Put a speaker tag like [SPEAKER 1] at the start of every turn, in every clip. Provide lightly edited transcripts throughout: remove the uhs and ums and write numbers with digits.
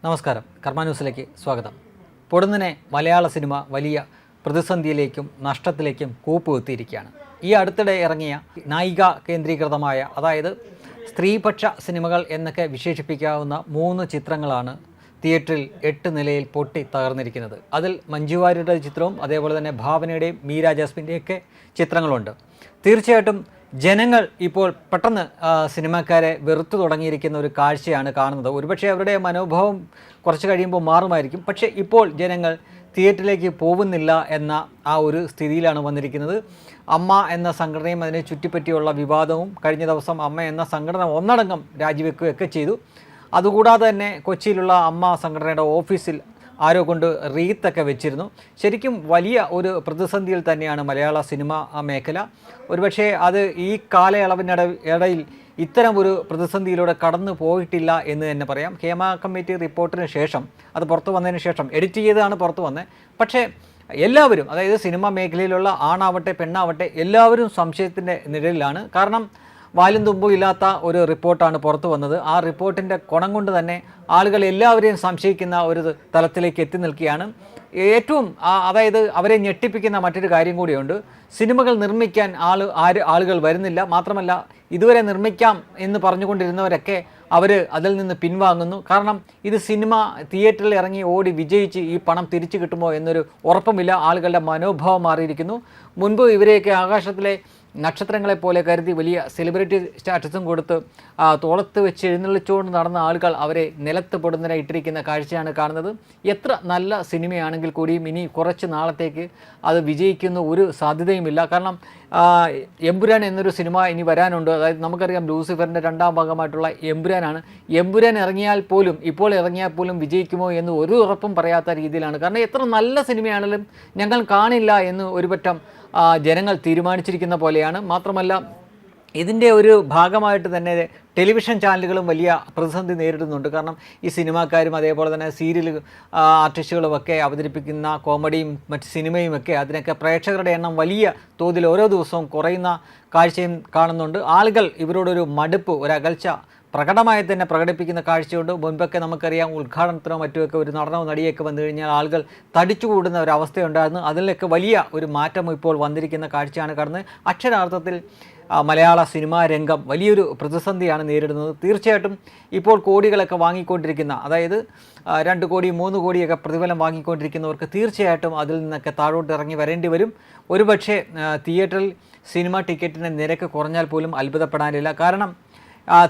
[SPEAKER 1] നമസ്കാരം. കർമ്മ ന്യൂസിലേക്ക് സ്വാഗതം. പൊടുന്നനെ മലയാള സിനിമ വലിയ പ്രതിസന്ധിയിലേക്കും നഷ്ടത്തിലേക്കും കൂപ്പുകുത്തിയിരിക്കുകയാണ്. ഈ അടുത്തിടെ ഇറങ്ങിയ നായിക കേന്ദ്രീകൃതമായ, അതായത് സ്ത്രീപക്ഷ സിനിമകൾ എന്നൊക്കെ വിശേഷിപ്പിക്കാവുന്ന 3 ചിത്രങ്ങളാണ് തിയേറ്ററിൽ 8 നിലയിൽ പൊട്ടി തകർന്നിരിക്കുന്നത്. അതിൽ മഞ്ജു വാര്യരുടെ ചിത്രവും അതേപോലെ തന്നെ ഭാവനയുടെയും മീര ജാസ്മിൻ്റെയൊക്കെ ചിത്രങ്ങളുണ്ട്. തീർച്ചയായിട്ടും ജനങ്ങൾ ഇപ്പോൾ പെട്ടെന്ന് സിനിമാക്കാരെ വെറുത്തു തുടങ്ങിയിരിക്കുന്ന ഒരു കാഴ്ചയാണ് കാണുന്നത്. ഒരുപക്ഷെ അവരുടെ മനോഭാവം കുറച്ച് കഴിയുമ്പോൾ മാറുമായിരിക്കും. പക്ഷേ ഇപ്പോൾ ജനങ്ങൾ തിയേറ്ററിലേക്ക് പോകുന്നില്ല എന്ന ആ ഒരു സ്ഥിതിയിലാണ് വന്നിരിക്കുന്നത്. അമ്മ എന്ന സംഘടനയും അതിനെ ചുറ്റിപ്പറ്റിയുള്ള വിവാദവും കഴിഞ്ഞ ദിവസം അമ്മ എന്ന സംഘടന ഒന്നടങ്കം രാജിവെക്കുകയൊക്കെ ചെയ്തു. അതുകൂടാതെ തന്നെ കൊച്ചിയിലുള്ള അമ്മ സംഘടനയുടെ ഓഫീസിൽ ആരോ കൊണ്ട് റീത്തൊക്കെ വെച്ചിരുന്നു. ശരിക്കും വലിയ ഒരു പ്രതിസന്ധിയിൽ തന്നെയാണ് മലയാള സിനിമ മേഖല. ഒരുപക്ഷെ അത് ഈ കാലയളവിനിടയിൽ ഇത്തരം ഒരു പ്രതിസന്ധിയിലൂടെ കടന്നു പോയിട്ടില്ല എന്ന് തന്നെ പറയാം. ഹേമ കമ്മിറ്റി റിപ്പോർട്ടിന് ശേഷം, അത് പുറത്തു വന്നതിന് ശേഷം എഡിറ്റ് ചെയ്താണ് പുറത്തു വന്നത്. പക്ഷേ എല്ലാവരും, അതായത് സിനിമ മേഖലയിലുള്ള ആണാവട്ടെ പെണ്ണാവട്ടെ എല്ലാവരും സംശയത്തിൻ്റെ നിഴലിലാണ്. കാരണം വാലും തുമ്പും ഇല്ലാത്ത ഒരു റിപ്പോർട്ടാണ് പുറത്തു വന്നത്. ആ റിപ്പോർട്ടിൻ്റെ കുണം കൊണ്ട് തന്നെ ആളുകൾ എല്ലാവരെയും സംശയിക്കുന്ന ഒരു തലത്തിലേക്ക് എത്തി നിൽക്കുകയാണ്. ഏറ്റവും അതായത് അവരെ ഞെട്ടിപ്പിക്കുന്ന മറ്റൊരു കാര്യം കൂടിയുണ്ട്. സിനിമകൾ നിർമ്മിക്കാൻ ആളുകൾ വരുന്നില്ല. മാത്രമല്ല, ഇതുവരെ നിർമ്മിക്കാം എന്ന് പറഞ്ഞുകൊണ്ടിരുന്നവരൊക്കെ അവർ അതിൽ നിന്ന് പിൻവാങ്ങുന്നു. കാരണം ഇത് സിനിമ തിയേറ്ററിൽ ഇറങ്ങി ഓടി വിജയിച്ച് ഈ പണം തിരിച്ചു കിട്ടുമോ എന്നൊരു ഉറപ്പുമില്ല. ആളുകളുടെ മനോഭാവം മാറിയിരിക്കുന്നു. മുൻപ് ഇവരെയൊക്കെ ആകാശത്തിലെ നക്ഷത്രങ്ങളെപ്പോലെ കരുതി വലിയ സെലിബ്രിറ്റി സ്റ്റാറ്റസും കൊടുത്ത് തോളത്ത് വെച്ച് എഴുന്നള്ളിച്ചുകൊണ്ട് നടന്ന ആളുകൾ അവരെ നിലത്ത് പൊടുന്നതിനെ ഇട്ടിരിക്കുന്ന കാഴ്ചയാണ് കാണുന്നത്. എത്ര നല്ല സിനിമയാണെങ്കിൽ കൂടിയും ഇനി കുറച്ച് നാളത്തേക്ക് അത് വിജയിക്കുന്ന ഒരു സാധ്യതയുമില്ല. കാരണം എമ്പുരാൻ എന്നൊരു സിനിമ ഇനി വരാനുണ്ട്. അതായത് നമുക്കറിയാം ലൂസിഫറിൻ്റെ 2ാം ഭാഗമായിട്ടുള്ള എമ്പുരാനാണ്. എമ്പുരാൻ ഇപ്പോൾ ഇറങ്ങിയാൽ പോലും വിജയിക്കുമോ എന്ന് ഒരു ഉറപ്പും പറയാത്ത രീതിയിലാണ്. കാരണം എത്ര നല്ല സിനിമയാണെങ്കിലും ഞങ്ങൾ കാണില്ല എന്ന് ഒരുപറ്റം ജനങ്ങൾ തീരുമാനിച്ചിരിക്കുന്ന പോലെയാണ്. മാത്രമല്ല, ഇതിൻ്റെ ഒരു ഭാഗമായിട്ട് തന്നെ ടെലിവിഷൻ ചാനലുകളും വലിയ പ്രതിസന്ധി നേരിടുന്നുണ്ട്. കാരണം ഈ സിനിമാക്കാരും അതേപോലെ തന്നെ സീരിയൽ ആർട്ടിസ്റ്റുകളുമൊക്കെ അവതരിപ്പിക്കുന്ന കോമഡിയും മറ്റ് സിനിമയുമൊക്കെ അതിനൊക്കെ പ്രേക്ഷകരുടെ എണ്ണം വലിയ തോതിൽ ഓരോ ദിവസവും കുറയുന്ന കാഴ്ചയും കാണുന്നുണ്ട്. ആളുകൾ ഇവരോടൊരു മടുപ്പ്, ഒരു അകൽച്ച പ്രകടമായി തന്നെ പ്രകടിപ്പിക്കുന്ന കാഴ്ചയുണ്ട്. മുൻപൊക്കെ നമുക്കറിയാം, ഉദ്ഘാടനത്തിനോ മറ്റുമൊക്കെ ഒരു നടനോ നടിയൊക്കെ വന്നു കഴിഞ്ഞാൽ ആളുകൾ തടിച്ചു കൂടുന്ന ഒരു അവസ്ഥയുണ്ടായിരുന്നു. അതിലൊക്കെ വലിയ ഒരു മാറ്റം ഇപ്പോൾ വന്നിരിക്കുന്ന കാഴ്ചയാണ് കാണുന്നത്. അക്ഷരാർത്ഥത്തിൽ മലയാള സിനിമാ രംഗം വലിയൊരു പ്രതിസന്ധിയാണ് നേരിടുന്നത്. തീർച്ചയായിട്ടും ഇപ്പോൾ കോടികളൊക്കെ വാങ്ങിക്കൊണ്ടിരിക്കുന്ന, അതായത് 2 കോടി 3 കോടിയൊക്കെ പ്രതിഫലം വാങ്ങിക്കൊണ്ടിരിക്കുന്നവർക്ക് തീർച്ചയായിട്ടും അതിൽ നിന്നൊക്കെ താഴോട്ട് ഇറങ്ങി വരേണ്ടി വരും. ഒരുപക്ഷെ തിയേറ്ററിൽ സിനിമ ടിക്കറ്റിൻ്റെ നിരക്ക് കുറഞ്ഞാൽ പോലും അത്ഭുതപ്പെടാനില്ല. കാരണം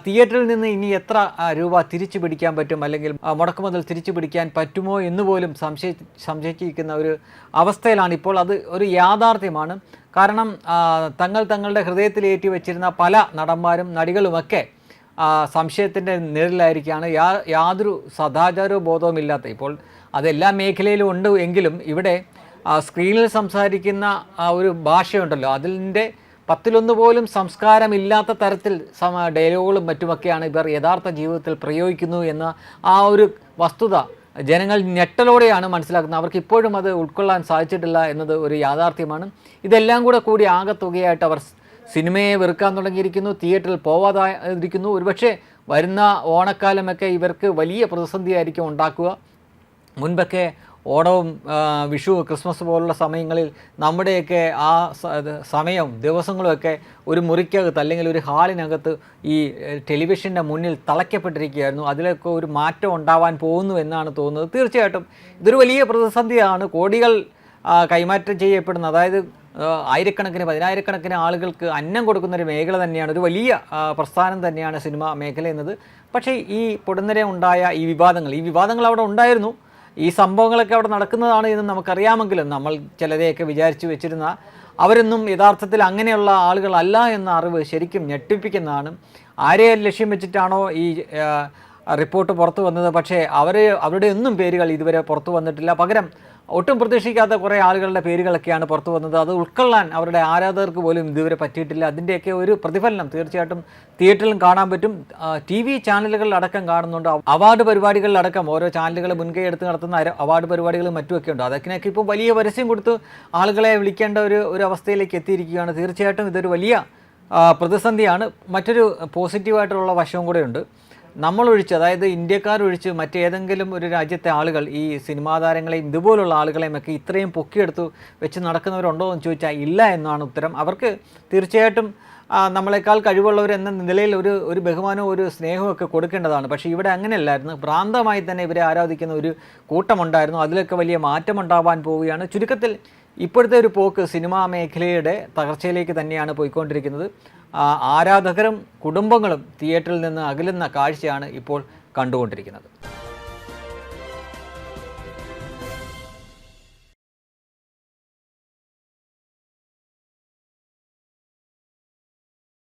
[SPEAKER 1] തിയേറ്ററിൽ നിന്ന് ഇനി എത്ര രൂപ തിരിച്ചു പിടിക്കാൻ പറ്റും, അല്ലെങ്കിൽ മുടക്കുമുതൽ തിരിച്ചു പിടിക്കാൻ പറ്റുമോ എന്ന് പോലും സംശയിച്ചിരിക്കുന്ന ഒരു അവസ്ഥയിലാണ് ഇപ്പോൾ. അത് ഒരു യാഥാർത്ഥ്യമാണ്. കാരണം തങ്ങളുടെ ഹൃദയത്തിലേറ്റി വെച്ചിരുന്ന പല നടന്മാരും നടികളുമൊക്കെ സംശയത്തിൻ്റെ നിഴലിലായിരിക്കുകയാണ്. യാതൊരു സദാചാര ബോധവുമില്ലാത്ത, ഇപ്പോൾ അതെല്ലാ മേഖലയിലും ഉണ്ട് എങ്കിലും ഇവിടെ സ്ക്രീനിൽ സംസാരിക്കുന്ന ഒരു ഭാഷയുണ്ടല്ലോ, അതിൻ്റെ 10-1 പോലും സംസ്കാരമില്ലാത്ത തരത്തിൽ ഡയലോഗുകളും മറ്റുമൊക്കെയാണ് ഇവർ യഥാർത്ഥ ജീവിതത്തിൽ പ്രയോഗിക്കുന്നു എന്ന ആ ഒരു വസ്തുത ജനങ്ങൾ ഞെട്ടലോടെയാണ് മനസ്സിലാക്കുന്നത്. അവർക്ക് ഇപ്പോഴും അത് ഉൾക്കൊള്ളാൻ സാധിച്ചിട്ടില്ല എന്നത് ഒരു യാഥാർത്ഥ്യമാണ്. ഇതെല്ലാം കൂടി ആകെത്തുകയായിട്ട് അവർ സിനിമയെ വെറുക്കാൻ തുടങ്ങിയിരിക്കുന്നു, തിയേറ്ററിൽ പോവാതിരിക്കുന്നു. ഒരുപക്ഷെ വരുന്ന ഓണക്കാലമൊക്കെ ഇവർക്ക് വലിയ പ്രതിസന്ധിയായിരിക്കും ഉണ്ടാക്കുക. മുൻപൊക്കെ ഓണവും വിഷു ക്രിസ്മസ് പോലുള്ള സമയങ്ങളിൽ നമ്മുടെയൊക്കെ ആ സമയവും ദിവസങ്ങളുമൊക്കെ ഒരു മുറിക്കകത്ത് അല്ലെങ്കിൽ ഒരു ഹാളിനകത്ത് ഈ ടെലിവിഷൻ്റെ മുന്നിൽ തളയ്ക്കപ്പെട്ടിരിക്കുകയായിരുന്നു. അതിലൊക്കെ ഒരു മാറ്റം ഉണ്ടാവാൻ പോകുന്നു എന്നാണ് തോന്നുന്നത്. തീർച്ചയായിട്ടും ഇതൊരു വലിയ പ്രതിസന്ധിയാണ്. കോടികൾ കൈമാറ്റം ചെയ്യപ്പെടുന്ന, അതായത് ആയിരക്കണക്കിന് 10,000-കണക്കിന് ആളുകൾക്ക് അന്നം കൊടുക്കുന്നൊരു മേഖല തന്നെയാണ്, ഒരു വലിയ പ്രസ്ഥാനം തന്നെയാണ് സിനിമ മേഖല എന്നത്. പക്ഷേ ഈ പൊടുന്നനെ ഉണ്ടായ ഈ വിവാദങ്ങൾ അവിടെ ഉണ്ടായിരുന്നു. ഈ സംഭവങ്ങളൊക്കെ അവിടെ നടക്കുന്നതാണ് എന്ന് നമുക്കറിയാമെങ്കിലും നമ്മൾ ചിലരെയൊക്കെ വിചാരിച്ചു വെച്ചിരുന്ന അവരൊന്നും യഥാർത്ഥത്തിൽ അങ്ങനെയുള്ള ആളുകളല്ല എന്ന അറിവ് ശരിക്കും ഞെട്ടിപ്പിക്കുന്നതാണ്. ആരെയെ ലക്ഷ്യം വെച്ചിട്ടാണോ ഈ റിപ്പോർട്ട് പുറത്തു വന്നത്, പക്ഷേ അവരുടെ ഒന്നും പേരുകൾ ഇതുവരെ പുറത്തു വന്നിട്ടില്ല. പകരം ഒട്ടും പ്രതീക്ഷിക്കാത്ത കുറേ ആളുകളുടെ പേരുകളൊക്കെയാണ് പുറത്തു വന്നത്. അത് ഉൾക്കൊള്ളാൻ അവരുടെ ആരാധകർക്ക് പോലും ഇതുവരെ പറ്റിയിട്ടില്ല. അതിൻ്റെയൊക്കെ ഒരു പ്രതിഫലനം തീർച്ചയായിട്ടും തിയേറ്ററിലും കാണാൻ പറ്റും. TV ചാനലുകളിലടക്കം കാണുന്നുണ്ട്. അവാർഡ് പരിപാടികളിലടക്കം ഓരോ ചാനലുകൾ മുൻകൈ എടുത്ത് നടത്തുന്ന അവാർഡ് പരിപാടികളും മറ്റുമൊക്കെ ഉണ്ട്. അതൊക്കെ ഇപ്പോൾ വലിയ പരസ്യം കൊടുത്ത് ആളുകളെ വിളിക്കേണ്ട ഒരു അവസ്ഥയിലേക്ക് എത്തിയിരിക്കുകയാണ്. തീർച്ചയായിട്ടും ഇതൊരു വലിയ പ്രതിസന്ധിയാണ്. മറ്റൊരു പോസിറ്റീവായിട്ടുള്ള വശവും കൂടെയുണ്ട്. നമ്മളൊഴിച്ച്, അതായത് ഇന്ത്യക്കാരൊഴിച്ച് മറ്റേതെങ്കിലും ഒരു രാജ്യത്തെ ആളുകൾ ഈ സിനിമാ താരങ്ങളെയും ഇതുപോലുള്ള ആളുകളെയും ഒക്കെ ഇത്രയും പൊക്കിയെടുത്ത് വെച്ച് നടക്കുന്നവരുണ്ടോ എന്ന് ചോദിച്ചാൽ ഇല്ല എന്നാണ് ഉത്തരം. അവർക്ക് തീർച്ചയായിട്ടും നമ്മളെക്കാൾ കഴിവുള്ളവർ എന്ന നിലയിൽ ഒരു ബഹുമാനവും ഒരു സ്നേഹവും ഒക്കെ കൊടുക്കേണ്ടതാണ്. പക്ഷേ ഇവിടെ അങ്ങനെയല്ലായിരുന്നു. ഭ്രാന്തമായി തന്നെ ഇവരെ ആരാധിക്കുന്ന ഒരു കൂട്ടമുണ്ടായിരുന്നു. അതിലൊക്കെ വലിയ മാറ്റമുണ്ടാവാൻ പോവുകയാണ്. ചുരുക്കത്തിൽ ഇപ്പോഴത്തെ ഒരു പോക്ക് സിനിമാ മേഖലയുടെ തകർച്ചയിലേക്ക് തന്നെയാണ് പോയിക്കൊണ്ടിരിക്കുന്നത്. ആരാധകരും കുടുംബങ്ങളും തിയേറ്ററിൽ നിന്ന് അകലുന്ന കാഴ്ചയാണ് ഇപ്പോൾ കണ്ടുകൊണ്ടിരിക്കുന്നത്.